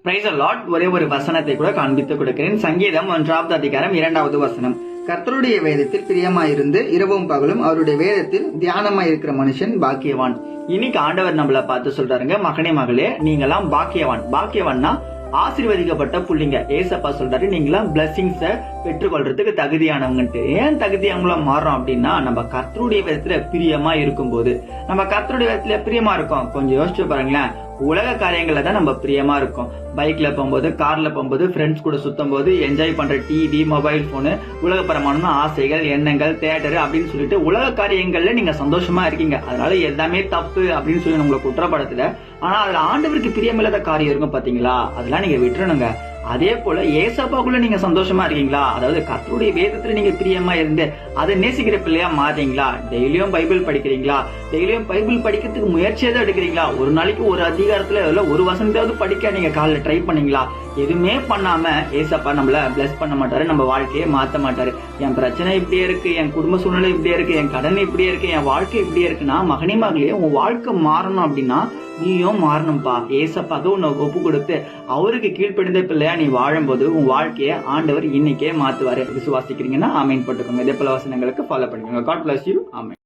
Praise the Lord. ஒரே ஒரு வசனத்தை கூட காண்பித்து கொடுக்கிறேன். சங்கீதம் 1வது அதிகாரம் 2வது வசனம். கர்த்தருடைய வேதத்தில் பிரியமாயிருந்து இரவும் பகலும் அவருடைய வேதத்தில் தியானமாயிருக்கிற மனுஷன் பாக்கியவான். இன்னைக்கு ஆண்டவர் நம்மள பார்த்து சொல்றாருங்க, மகனே மகளே, நீங்களாம் பாக்கியவான். பாக்கியவான்னா ஆசீர்வதிக்கப்பட்ட புள்ளிங்க. ஏசப்பா சொல்றாரு, நீங்களாம் பிளஸிங்ஸ பெற்றுக்கொள்றதுக்கு தகுதியானவங்கன்ட்டு. ஏன் தகுதியானவங்களா மாறுறோம் அப்படின்னா, நம்ம கர்த்தருடைய விதத்துல பிரியமா இருக்கும் போது. நம்ம கர்த்தருடைய விதத்துல பிரியமா இருக்கோம். கொஞ்சம் யோசிச்சு பாருங்களேன். உலக காரியங்கள்ல தான் நம்ம பிரியமா இருக்கோம். பைக்ல போகும்போது, கார்ல போகும்போது, ஃப்ரெண்ட்ஸ் கூட சுத்தும் போது, என்ஜாய் பண்ற டிவி, மொபைல் போனு, உலகப்பரமான ஆசைகள், எண்ணங்கள், தியேட்டர் அப்படின்னு சொல்லிட்டு உலக காரியங்கள்ல நீங்க சந்தோஷமா இருக்கீங்க. அதனால எல்லாமே தப்பு அப்படின்னு சொல்லி உங்களை குற்றப்படுத்தல. ஆனா அதுல ஆண்டவருக்கு பிரியமில்லாத காரியம் இருக்கும் பாத்தீங்களா, அதெல்லாம் நீங்க விட்டுறணுங்க. அதே போல ஏசப்பாக்குள்ள நீங்க சந்தோஷமா இருக்கீங்களா? அதாவது கர்த்தருடைய வேதத்துல நீங்க பிரியமா இருந்து அதை நேசிக்கிற பிள்ளையா மாறீங்களா? டெய்லியும் பைபிள் படிக்கிறீங்களா? டெய்லியும் பைபிள் படிக்கிறதுக்கு முயற்சியை தான் எடுக்கிறீங்களா? ஒரு நாளைக்கு ஒரு அதிகாரத்துல ஒரு வசனத்தாவது படிக்க நீங்க காலைல ட்ரை பண்ணீங்களா? எதுவுமே பண்ணாம ஏசப்பா நம்மள பிளஸ் பண்ண மாட்டாரு, நம்ம வாழ்க்கையை மாத்த மாட்டாரு. என் பிரச்சனை இப்படியே இருக்கு, என் குடும்ப சூழ்நிலை இப்படியே இருக்கு, என் கடன் இப்படியே இருக்கு, என் வாழ்க்கை இப்படியே இருக்குன்னா, மகனே மகளே, உன் வாழ்க்கை மாறணும் அப்படின்னா நீயும் மாறணும்பா. ஏசப்பாக உன்னை ஒப்பு கொடுத்து அவருக்கு கீழ்ப்படிந்த பிள்ளையா நீ வாழும்போது உன் வாழ்க்கையை ஆண்டவர் இன்னைக்கே மாத்துவாரு. விசுவாசிக்கிறீங்கன்னா ஆமீன் போட்டுக்கோங்க. இதே போல வசனங்களுக்கு ஃபாலோ பண்ணிக்கோங்க. God bless you. ஆமீன்.